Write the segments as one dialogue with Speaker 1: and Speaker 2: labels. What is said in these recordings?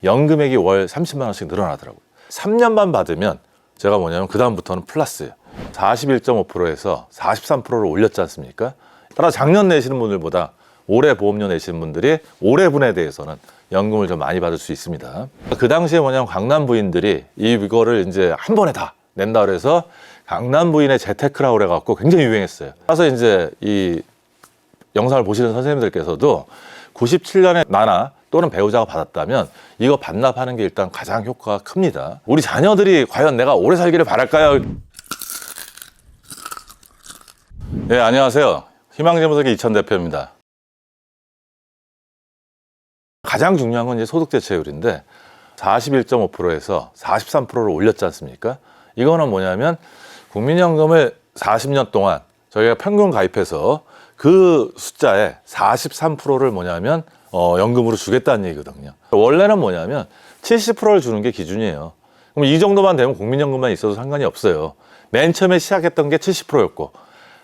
Speaker 1: 연금액이 월 30만 원씩 늘어나더라고요. 3년 반 받으면 제가 뭐냐면 그 다음부터는 플러스예요. 41.5%에서 43%를 올렸지 않습니까? 따라 작년 내시는 분들보다 올해 보험료 내시는 분들이 올해 분에 대해서는 연금을 좀 많이 받을 수 있습니다. 그 당시에 뭐냐면 강남 부인들이 이거를 이제 한 번에 다 낸다 그래서 강남 부인의 재테크라고 그래갖고 굉장히 유행했어요. 그래서 이제 이 영상을 보시는 선생님들께서도 97년에 나나 또는 배우자가 받았다면 이거 반납하는 게 일단 가장 효과가 큽니다. 우리 자녀들이 과연 내가 오래 살기를 바랄까요? 네, 안녕하세요. 희망재무석의 이천 대표입니다. 가장 중요한 건 이제 소득 대체율인데 41.5%에서 43%를 올렸지 않습니까? 이거는 뭐냐면 국민연금을 40년 동안 저희가 평균 가입해서 그 숫자에 43%를 뭐냐면 연금으로 주겠다는 얘기거든요. 원래는 뭐냐면 70%를 주는 게 기준이에요. 그럼 이 정도만 되면 국민연금만 있어도 상관이 없어요. 맨 처음에 시작했던 게 70%였고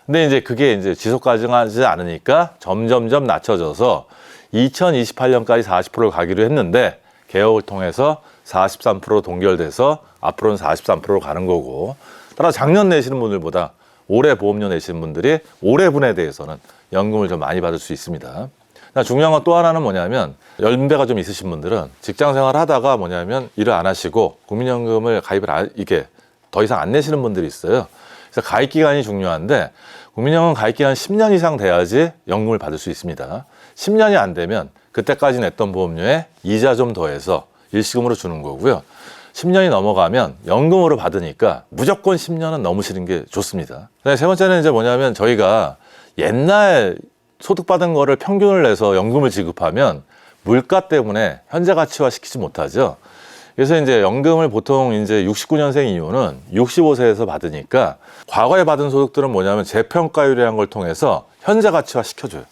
Speaker 1: 근데 이제 그게 이제 지속 가능하지 않으니까 점점점 낮춰져서 2028년까지 40%를 가기로 했는데 개혁을 통해서 43% 동결돼서 앞으로는 43%로 가는 거고 따라 작년 내시는 분들보다 올해 보험료 내시는 분들이 올해 분에 대해서는 연금을 좀 많이 받을 수 있습니다. 중요한 건 또 하나는 뭐냐면 연배가 좀 있으신 분들은 직장 생활 하다가 뭐냐면 일을 안 하시고 국민연금을 가입을 이게 더 이상 안 내시는 분들이 있어요. 그래서 가입 기간이 중요한데 국민연금 가입 기간 10년 이상 돼야지 연금을 받을 수 있습니다. 10년이 안 되면 그때까지 냈던 보험료에 이자 좀 더해서 일시금으로 주는 거고요. 10년이 넘어가면 연금으로 받으니까 무조건 10년은 넘으시는 게 좋습니다. 세 번째는 이제 뭐냐면 저희가 옛날 소득 받은 거를 평균을 내서 연금을 지급하면 물가 때문에 현재 가치화 시키지 못하죠. 그래서 이제 연금을 보통 이제 69년생 이후는 65세에서 받으니까 과거에 받은 소득들은 뭐냐면 재평가율이라는 걸 통해서 현재 가치화 시켜줘요.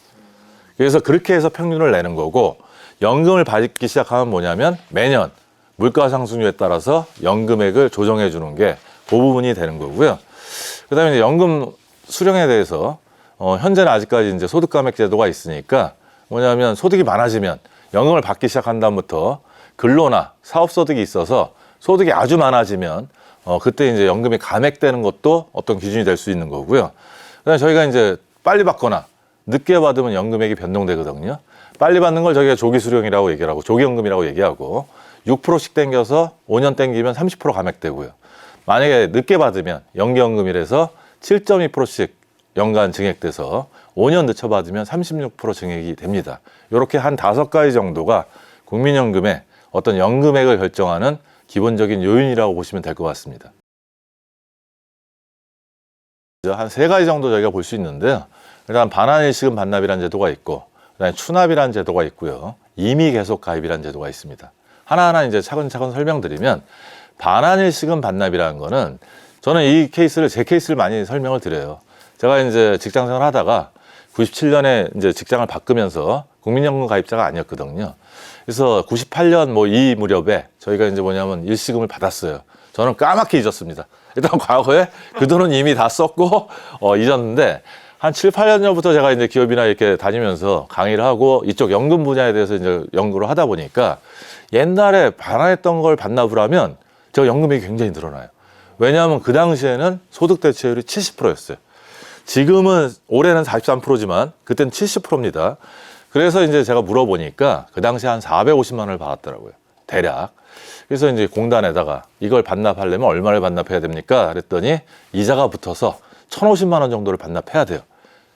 Speaker 1: 그래서 그렇게 해서 평균을 내는 거고 연금을 받기 시작하면 뭐냐면 매년 물가 상승률에 따라서 연금액을 조정해 주는 게 그 부분이 되는 거고요. 그 다음에 이제 연금 수령에 대해서 현재는 아직까지 이제 소득감액 제도가 있으니까 뭐냐면 소득이 많아지면 연금을 받기 시작한 다음부터 근로나 사업소득이 있어서 소득이 아주 많아지면 그때 이제 연금이 감액되는 것도 어떤 기준이 될 수 있는 거고요. 그다음에 저희가 이제 빨리 받거나 늦게 받으면 연금액이 변동되거든요. 빨리 받는 걸 저희가 조기 수령이라고 얘기하고 조기연금이라고 얘기하고 6%씩 땡겨서 5년 땡기면 30% 감액되고요. 만약에 늦게 받으면 연기연금이라서 7.2%씩 연간 증액돼서 5년 늦춰 받으면 36% 증액이 됩니다. 이렇게 한 5가지 정도가 국민연금의 어떤 연금액을 결정하는 기본적인 요인이라고 보시면 될 것 같습니다. 한 3가지 정도 저희가 볼 수 있는데요. 일단 반환일시금 반납이라는 제도가 있고 그다음에 추납이라는 제도가 있고요. 이미 계속 가입이라는 제도가 있습니다. 하나하나 이제 차근차근 설명드리면 반환일시금 반납이라는 거는 저는 이 케이스를 제 케이스를 많이 설명을 드려요. 제가 이제 직장 생활 하다가 97년에 이제 직장을 바꾸면서 국민연금 가입자가 아니었거든요. 그래서 98년 뭐 이 무렵에 저희가 이제 뭐냐면 일시금을 받았어요. 저는 까맣게 잊었습니다. 일단 과거에 그 돈은 이미 다 썼고 잊었는데 한 7, 8년 전부터 제가 이제 기업이나 이렇게 다니면서 강의를 하고 이쪽 연금 분야에 대해서 이제 연구를 하다 보니까 옛날에 반환했던 걸 반납을 하면 저 연금액이 굉장히 늘어나요. 왜냐하면 그 당시에는 소득 대체율이 70%였어요. 지금은 올해는 43%지만 그때는 70%입니다. 그래서 이제 제가 물어보니까 그 당시에 한 450만 원을 받았더라고요. 대략. 그래서 이제 공단에다가 이걸 반납하려면 얼마를 반납해야 됩니까? 그랬더니 이자가 붙어서 1,050만 원 정도를 반납해야 돼요.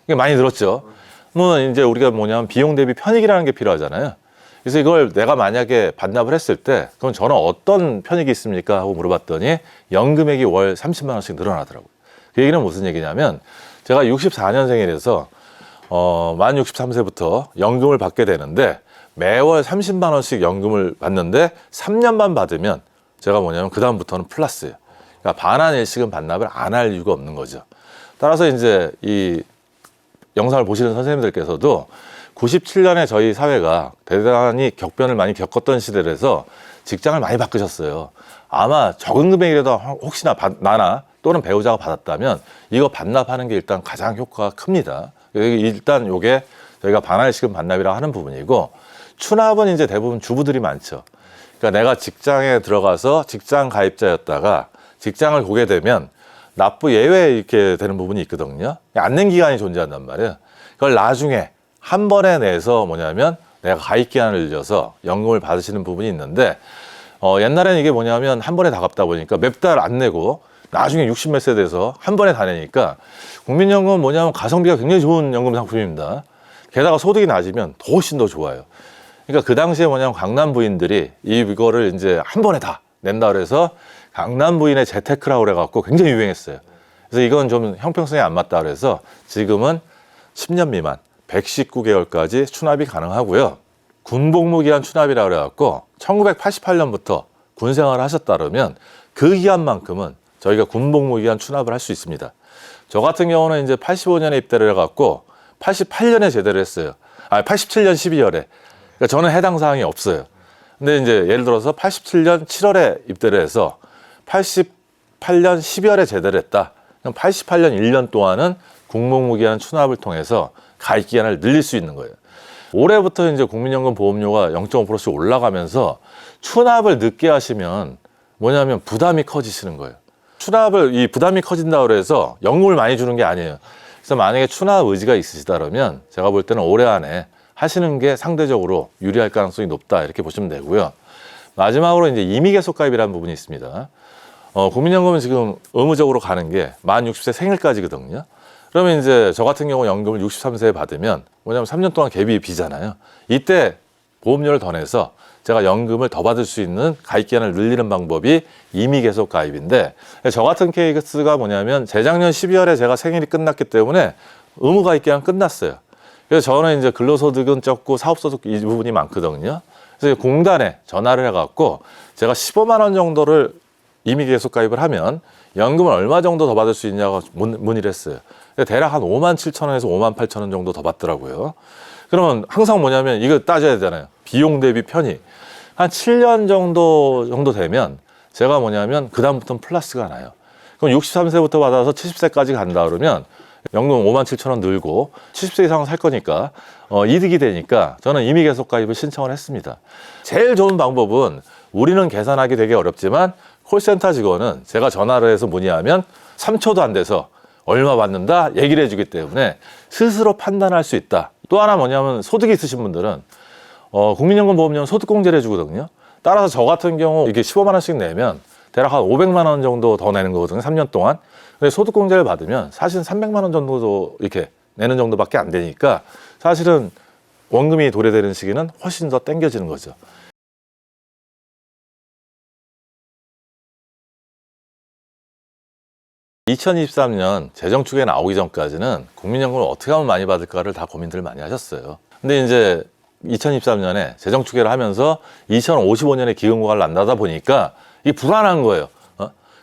Speaker 1: 이게 많이 늘었죠. 뭐 이제 우리가 뭐냐면 비용 대비 편익이라는 게 필요하잖아요. 그래서 이걸 내가 만약에 반납을 했을 때 그럼 저는 어떤 편익이 있습니까? 하고 물어봤더니 연금액이 월 30만 원씩 늘어나더라고요. 그 얘기는 무슨 얘기냐면 제가 64년생이라서 만 63세부터 연금을 받게 되는데 매월 30만 원씩 연금을 받는데 3년만 받으면 제가 뭐냐면 그 다음부터는 플러스예요. 그러니까 반환일시금 반납을 안 할 이유가 없는 거죠. 따라서 이제 이 영상을 보시는 선생님들께서도 97년에 저희 사회가 대단히 격변을 많이 겪었던 시대라서 직장을 많이 바꾸셨어요. 아마 적은 금액이라도 혹시나 나나 또는 배우자가 받았다면 이거 반납하는 게 일단 가장 효과가 큽니다. 일단 요게 저희가 반환일시금 반납이라고 하는 부분이고 추납은 이제 대부분 주부들이 많죠. 그러니까 내가 직장에 들어가서 직장 가입자였다가 직장을 보게 되면 납부 예외 이렇게 되는 부분이 있거든요. 안낸 기간이 존재한단 말이에요. 그걸 나중에 한 번에 내서 뭐냐면 내가 가입 기간을 늘려서 연금을 받으시는 부분이 있는데 옛날에는 이게 뭐냐면 한 번에 다 갚다 보니까 몇 달 안 내고 나중에 60 몇 세 돼서 한 번에 다 내니까 국민연금은 뭐냐면 가성비가 굉장히 좋은 연금 상품입니다. 게다가 소득이 낮으면 훨씬 더 좋아요. 그러니까 그 당시에 뭐냐면 강남 부인들이 이거를 이제 한 번에 다 낸다 그래서 강남 부인의 재테크라고 그래갖고 굉장히 유행했어요. 그래서 이건 좀 형평성에 안 맞다 그래서 지금은 10년 미만 119개월까지 추납이 가능하고요. 군복무기한 추납이라고 그래갖고 1988년부터 군 생활을 하셨다 그러면 그 기간만큼은 저희가 군복무기한 추납을 할 수 있습니다. 저 같은 경우는 이제 85년에 입대를 해갖고 88년에 제대를 했어요. 87년 12월에. 그러니까 저는 해당 사항이 없어요. 근데 이제 예를 들어서 87년 7월에 입대를 해서 88년 12월에 제대를 했다. 그럼 88년 1년 동안은 군복무기한 추납을 통해서 가입 기간을 늘릴 수 있는 거예요. 올해부터 이제 국민연금 보험료가 0.5%씩 올라가면서 추납을 늦게 하시면 뭐냐면 부담이 커지시는 거예요. 이 부담이 커진다고 해서 연금을 많이 주는 게 아니에요. 그래서 만약에 추납 의지가 있으시다 그러면 제가 볼 때는 올해 안에 하시는 게 상대적으로 유리할 가능성이 높다 이렇게 보시면 되고요. 마지막으로 이제 임의계속가입이라는 부분이 있습니다. 국민연금은 지금 의무적으로 가는 게 만 60세 생일까지거든요. 그러면 이제 저 같은 경우 연금을 63세에 받으면 뭐냐면 3년 동안 갭이 비잖아요. 이때 보험료를 더 내서 제가 연금을 더 받을 수 있는 가입 기간을 늘리는 방법이 임의계속 가입인데 저 같은 케이스가 뭐냐면 재작년 12월에 제가 생일이 끝났기 때문에 의무 가입 기간 끝났어요. 그래서 저는 이제 근로소득은 적고 사업소득 이 부분이 많거든요. 그래서 공단에 전화를 해갖고 제가 15만 원 정도를 임의계속 가입을 하면 연금을 얼마 정도 더 받을 수 있냐고 문의를 했어요. 대략 한 5만 7천 원에서 5만 8천 원 정도 더 받더라고요. 그러면 항상 뭐냐면 이거 따져야 되잖아요. 비용 대비 편익. 한 7년 정도 되면 제가 뭐냐면 그다음부터는 플러스가 나요. 그럼 63세부터 받아서 70세까지 간다 그러면 연금 5만 7천 원 늘고 70세 이상 살 거니까 이득이 되니까 저는 임의계속 가입을 신청을 했습니다. 제일 좋은 방법은 우리는 계산하기 되게 어렵지만 콜센터 직원은 제가 전화를 해서 문의하면 3초도 안 돼서 얼마 받는다 얘기를 해주기 때문에 스스로 판단할 수 있다. 또 하나 뭐냐면 소득이 있으신 분들은 국민연금 보험료는 소득공제를 해주거든요. 따라서 저 같은 경우 이게 15만 원씩 내면 대략 한 500만 원 정도 더 내는 거거든요. 3년 동안. 근데 소득공제를 받으면 사실은 300만 원 정도도 이렇게 내는 정도밖에 안 되니까 사실은 원금이 도래되는 시기는 훨씬 더 땡겨지는 거죠. (2023년) 재정축에 나오기 전까지는 국민연금을 어떻게 하면 많이 받을까를 다 고민들을 많이 하셨어요. 근데 이제 2023년에 재정축계를 하면서 2055년에 기금고가를 난다다 보니까 이게 불안한 거예요.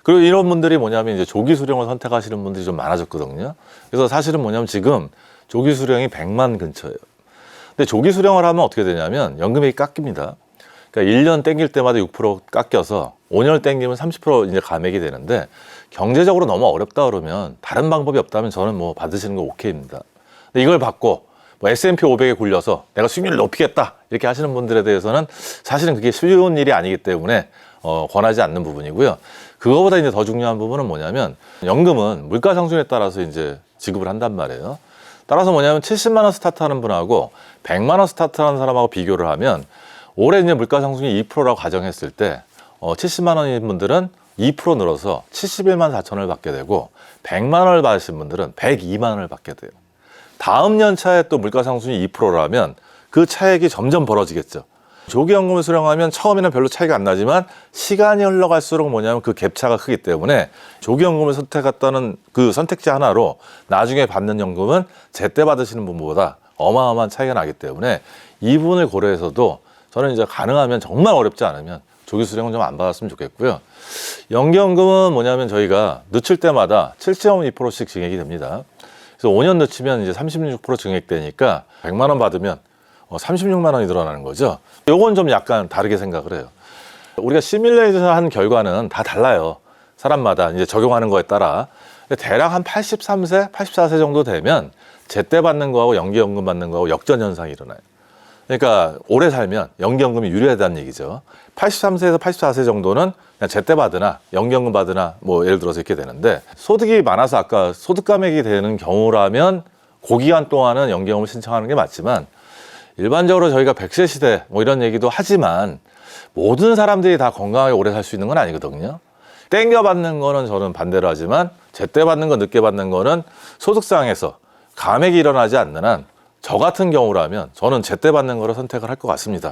Speaker 1: 그리고 이런 분들이 뭐냐면 이제 조기 수령을 선택하시는 분들이 좀 많아졌거든요. 그래서 사실은 뭐냐면 지금 조기 수령이 100만 근처예요. 근데 조기 수령을 하면 어떻게 되냐면 연금액이 깎입니다. 그러니까 1년 땡길 때마다 6% 깎여서 5년을 땡기면 30% 이제 감액이 되는데 경제적으로 너무 어렵다 그러면 다른 방법이 없다면 저는 뭐 받으시는 거 오케이입니다. 근데 이걸 받고 뭐 S&P 500에 굴려서 내가 수익률을 높이겠다 이렇게 하시는 분들에 대해서는 사실은 그게 쉬운 일이 아니기 때문에 권하지 않는 부분이고요. 그거보다 이제 더 중요한 부분은 뭐냐면 연금은 물가 상승에 따라서 이제 지급을 한단 말이에요. 따라서 뭐냐면 70만 원 스타트하는 분하고 100만 원 스타트하는 사람하고 비교를 하면 올해 이제 물가 상승이 2%라고 가정했을 때 70만 원인 분들은 2% 늘어서 71만 4천 원을 받게 되고 100만 원을 받으신 분들은 102만 원을 받게 돼요. 다음 연차에 또 물가 상승이 2%라면 그 차액이 점점 벌어지겠죠. 조기연금을 수령하면 처음에는 별로 차이가 안 나지만 시간이 흘러갈수록 뭐냐면 그 갭차가 크기 때문에 조기연금을 선택했다는 그 선택지 하나로 나중에 받는 연금은 제때 받으시는 분보다 어마어마한 차이가 나기 때문에 이 부분을 고려해서도 저는 이제 가능하면 정말 어렵지 않으면 조기 수령은 좀 안 받았으면 좋겠고요. 연기연금은 뭐냐면 저희가 늦출 때마다 7.2%씩 증액이 됩니다. 그래서 5년 늦추면 이제 36% 증액되니까 100만 원 받으면 36만 원이 늘어나는 거죠. 요건 좀 약간 다르게 생각을 해요. 우리가 시뮬레이션 한 결과는 다 달라요. 사람마다 이제 적용하는 거에 따라. 대략 한 83세, 84세 정도 되면 제때 받는 거하고 연기연금 받는 거하고 역전 현상이 일어나요. 그러니까 오래 살면 연기연금이 유리하다는 얘기죠. 83세에서 84세 정도는 그냥 제때 받으나 연기연금 받으나 뭐 예를 들어서 이렇게 되는데, 소득이 많아서 아까 소득 감액이 되는 경우라면 그 기간 동안은 연기연금을 신청하는 게 맞지만, 일반적으로 저희가 100세 시대 뭐 이런 얘기도 하지만 모든 사람들이 다 건강하게 오래 살 수 있는 건 아니거든요. 땡겨 받는 거는 저는 반대로 하지만, 제때 받는 거 늦게 받는 거는 소득상에서 감액이 일어나지 않는 한 저 같은 경우라면 저는 제때 받는 거를 선택을 할 것 같습니다.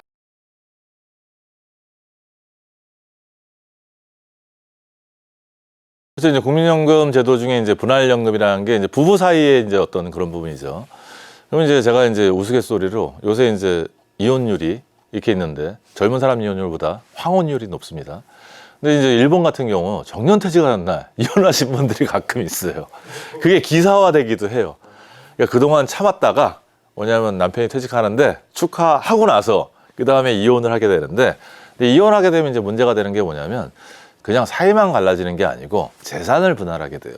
Speaker 1: 그래서 이제 국민연금 제도 중에 이제 분할연금이라는 게 이제 부부 사이에 이제 어떤 그런 부분이죠. 그럼 이제 제가 이제 우스갯소리로 요새 이제 이혼율이 이렇게 있는데, 젊은 사람 이혼율보다 황혼율이 높습니다. 근데 이제 일본 같은 경우 정년퇴직하는 날 이혼하신 분들이 가끔 있어요. 그게 기사화되기도 해요. 그러니까 그동안 참았다가 뭐냐면 남편이 퇴직하는데 축하하고 나서 그 다음에 이혼을 하게 되는데, 근데 이혼하게 되면 이제 문제가 되는 게 뭐냐면 그냥 사이만 갈라지는 게 아니고 재산을 분할하게 돼요.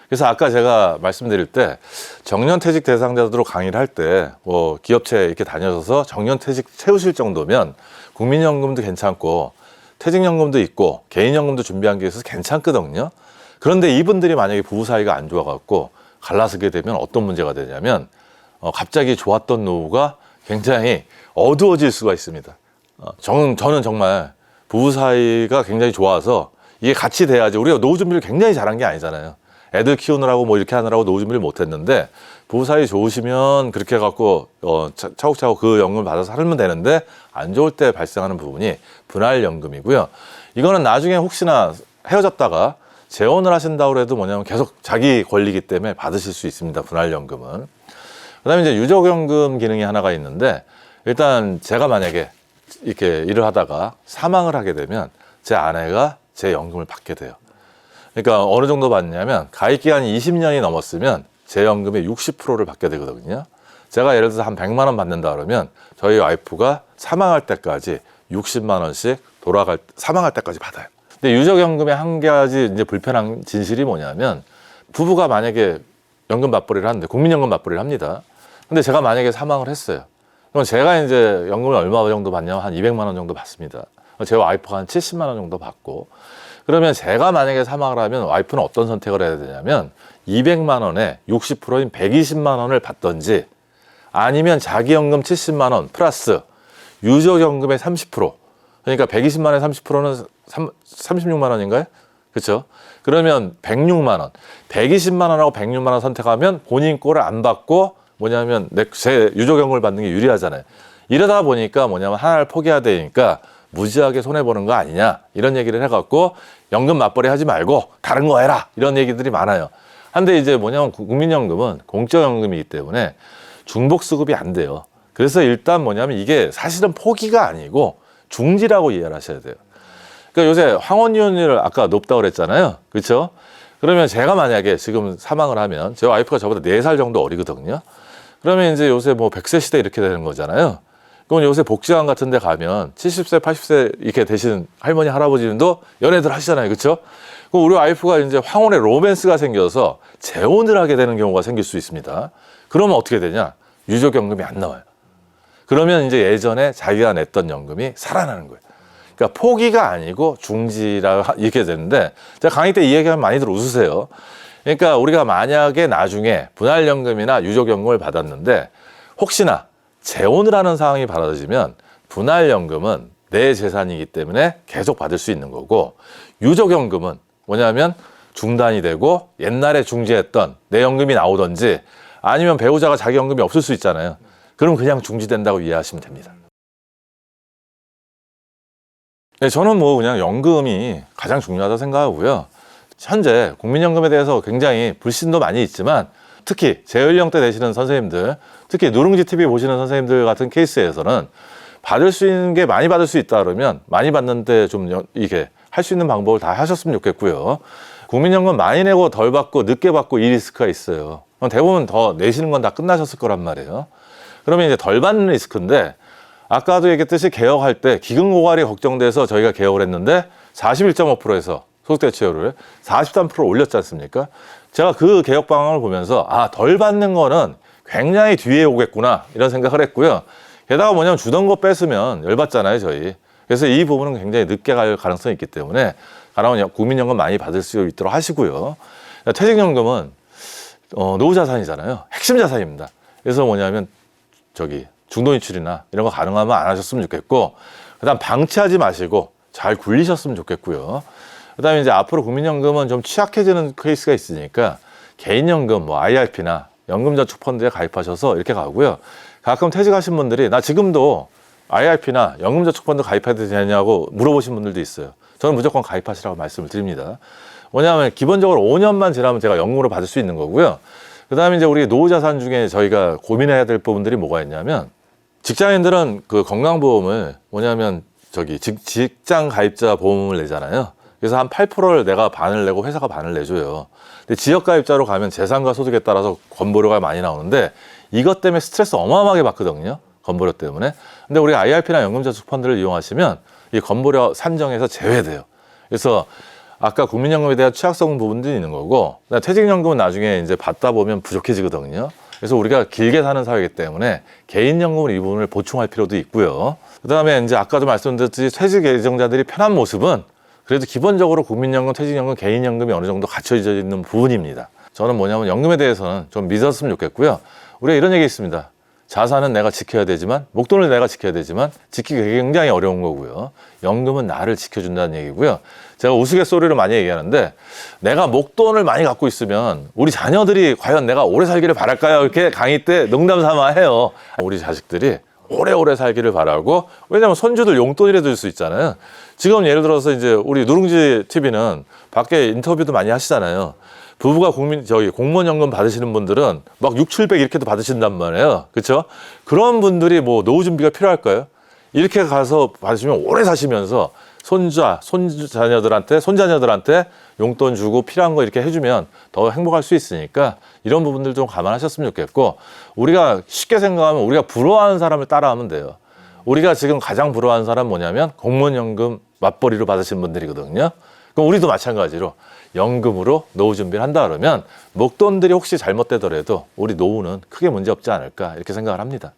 Speaker 1: 그래서 아까 제가 말씀드릴 때 정년퇴직 대상자들로 강의를 할 때 뭐 기업체 이렇게 다녀서 정년퇴직 채우실 정도면 국민연금도 괜찮고 퇴직연금도 있고 개인연금도 준비한 게 있어서 괜찮거든요. 그런데 이분들이 만약에 부부 사이가 안 좋아갖고 갈라서게 되면 어떤 문제가 되냐면 갑자기 좋았던 노후가 굉장히 어두워질 수가 있습니다. 저는 정말 부부 사이가 굉장히 좋아서 이게 같이 돼야지, 우리가 노후 준비를 굉장히 잘한 게 아니잖아요. 애들 키우느라고 뭐 이렇게 하느라고 노후 준비를 못 했는데, 부부 사이 좋으시면 그렇게 해갖고 차곡차곡 그 연금을 받아서 살면 되는데, 안 좋을 때 발생하는 부분이 분할연금이고요. 이거는 나중에 혹시나 헤어졌다가 재혼을 하신다고 해도 뭐냐면 계속 자기 권리이기 때문에 받으실 수 있습니다, 분할연금은. 그다음에 이제 유족연금 기능이 하나가 있는데, 일단 제가 만약에 이렇게 일을 하다가 사망을 하게 되면 제 아내가 제 연금을 받게 돼요. 그러니까 어느 정도 받냐면 가입 기간이 20년이 넘었으면 제 연금의 60%를 받게 되거든요. 제가 예를 들어서 한 100만 원 받는다 그러면 저희 와이프가 사망할 때까지 60만 원씩 사망할 때까지 받아요. 근데 유족연금의 한 가지 이제 불편한 진실이 뭐냐면, 부부가 만약에 연금 맞벌이를 하는데 국민연금 맞벌이를 합니다. 근데 제가 만약에 사망을 했어요. 그럼 제가 이제 연금을 얼마 정도 받냐면 한 200만 원 정도 받습니다. 제 와이프가 한 70만 원 정도 받고, 그러면 제가 만약에 사망을 하면 와이프는 어떤 선택을 해야 되냐면 200만 원에 60%인 120만 원을 받든지, 아니면 자기 연금 70만 원 플러스 유족연금의 30%, 그러니까 120만 원에 30%는 36만 원인가요? 그렇죠? 그러면 106만 원, 120만 원하고 106만 원 선택하면 본인 거를 안 받고 뭐냐면 제 유족연금을 받는 게 유리하잖아요. 이러다 보니까 뭐냐면 하나를 포기해야 되니까 무지하게 손해보는 거 아니냐, 이런 얘기를 해갖고 연금 맞벌이 하지 말고 다른 거 해라, 이런 얘기들이 많아요. 근데 이제 뭐냐면 국민연금은 공적연금이기 때문에 중복수급이 안 돼요. 그래서 일단 뭐냐면 이게 사실은 포기가 아니고 중지라고 이해를 하셔야 돼요. 그러니까 요새 황혼이혼율 아까 높다고 그랬잖아요. 그렇죠? 그러면 제가 만약에 지금 사망을 하면 제 와이프가 저보다 4살 정도 어리거든요. 그러면 이제 요새 뭐 100세 시대 이렇게 되는 거잖아요. 그럼 요새 복지관 같은 데 가면 70세, 80세 이렇게 되신 할머니, 할아버지도 연애들 하시잖아요. 그렇죠? 그럼 우리 와이프가 이제 황혼의 로맨스가 생겨서 재혼을 하게 되는 경우가 생길 수 있습니다. 그러면 어떻게 되냐? 유족연금이 안 나와요. 그러면 이제 예전에 자기가 냈던 연금이 살아나는 거예요. 그러니까 포기가 아니고 중지라고 이렇게 되는데, 제가 강의 때 이 얘기하면 많이들 웃으세요. 그러니까 우리가 만약에 나중에 분할연금이나 유족연금을 받았는데 혹시나 재혼을 하는 상황이 벌어지면 분할연금은 내 재산이기 때문에 계속 받을 수 있는 거고, 유족연금은 뭐냐면 중단이 되고 옛날에 중지했던 내 연금이 나오든지, 아니면 배우자가 자기 연금이 없을 수 있잖아요. 그럼 그냥 중지된다고 이해하시면 됩니다. 네, 저는 뭐 그냥 연금이 가장 중요하다고 생각하고요. 현재 국민연금에 대해서 굉장히 불신도 많이 있지만, 특히 제 연령대 되시는 선생님들, 특히 누룽지 TV 보시는 선생님들 같은 케이스에서는 받을 수 있는 게 많이 받을 수 있다 그러면 많이 받는데 좀 이게 할 수 있는 방법을 다 하셨으면 좋겠고요. 국민연금 많이 내고 덜 받고 늦게 받고 이 리스크가 있어요. 대부분 더 내시는 건 다 끝나셨을 거란 말이에요. 그러면 이제 덜 받는 리스크인데, 아까도 얘기했듯이 개혁할 때 기금고갈이 걱정돼서 저희가 개혁을 했는데 41.5%에서 소득대체율을 43% 올렸지 않습니까? 제가 그 개혁 방안을 보면서 덜 받는 거는 굉장히 뒤에 오겠구나, 이런 생각을 했고요. 게다가 뭐냐면 주던 거 뺏으면 열받잖아요, 저희. 그래서 이 부분은 굉장히 늦게 갈 가능성이 있기 때문에 가능하면 국민연금 많이 받을 수 있도록 하시고요. 퇴직연금은 노후 자산이잖아요. 핵심 자산입니다. 그래서 뭐냐면 중도인출이나 이런 거 가능하면 안 하셨으면 좋겠고, 그다음 방치하지 마시고 잘 굴리셨으면 좋겠고요. 그다음에 이제 앞으로 국민연금은 좀 취약해지는 케이스가 있으니까 개인연금, 뭐 IRP나 연금저축펀드에 가입하셔서 이렇게 가고요. 가끔 퇴직하신 분들이 나 지금도 IRP나 연금저축펀드 가입해도 되냐고 물어보신 분들도 있어요. 저는 무조건 가입하시라고 말씀을 드립니다. 뭐냐면 기본적으로 5년만 지나면 제가 연금으로 받을 수 있는 거고요. 그다음에 이제 우리 노후자산 중에 저희가 고민해야 될 부분들이 뭐가 있냐면, 직장인들은 그 건강보험을 뭐냐면 직장 가입자 보험을 내잖아요. 그래서 한 8%를 내가 반을 내고 회사가 반을 내줘요. 근데 지역가입자로 가면 재산과 소득에 따라서 건보료가 많이 나오는데 이것 때문에 스트레스 어마어마하게 받거든요. 건보료 때문에. 근데 우리 IRP나 연금저축펀드를 이용하시면 이 건보료 산정에서 제외돼요. 그래서 아까 국민연금에 대한 취약성 부분도 있는 거고, 퇴직연금은 나중에 이제 받다 보면 부족해지거든요. 그래서 우리가 길게 사는 사회이기 때문에 개인연금을 이 부분을 보충할 필요도 있고요. 그다음에 이제 아까도 말씀드렸듯이 퇴직 예정자들이 편한 모습은 그래도 기본적으로 국민연금, 퇴직연금, 개인연금이 어느 정도 갖춰져 있는 부분입니다. 저는 뭐냐면 연금에 대해서는 좀 믿었으면 좋겠고요. 우리가 이런 얘기 있습니다. 자산은 내가 지켜야 되지만, 목돈을 내가 지켜야 되지만 지키기 굉장히 어려운 거고요. 연금은 나를 지켜준다는 얘기고요. 제가 우스갯소리로 많이 얘기하는데, 내가 목돈을 많이 갖고 있으면 우리 자녀들이 과연 내가 오래 살기를 바랄까요? 이렇게 강의 때 농담 삼아 해요. 우리 자식들이 오래오래 살기를 바라고, 왜냐면 손주들 용돈이라도 줄 수 있잖아요. 지금 예를 들어서 이제 우리 누룽지 TV는 밖에 인터뷰도 많이 하시잖아요. 부부가 공무원연금 받으시는 분들은 막 6, 700 이렇게도 받으신단 말이에요. 그렇죠? 그런 분들이 뭐 노후 준비가 필요할까요? 이렇게 가서 받으시면 오래 사시면서 손자녀들한테 용돈 주고 필요한 거 이렇게 해주면 더 행복할 수 있으니까 이런 부분들 좀 감안하셨으면 좋겠고, 우리가 쉽게 생각하면 우리가 부러워하는 사람을 따라하면 돼요. 우리가 지금 가장 부러워하는 사람은 뭐냐면 공무원연금 맞벌이로 받으신 분들이거든요. 그럼 우리도 마찬가지로 연금으로 노후 준비를 한다 그러면 목돈들이 혹시 잘못되더라도 우리 노후는 크게 문제 없지 않을까 이렇게 생각을 합니다.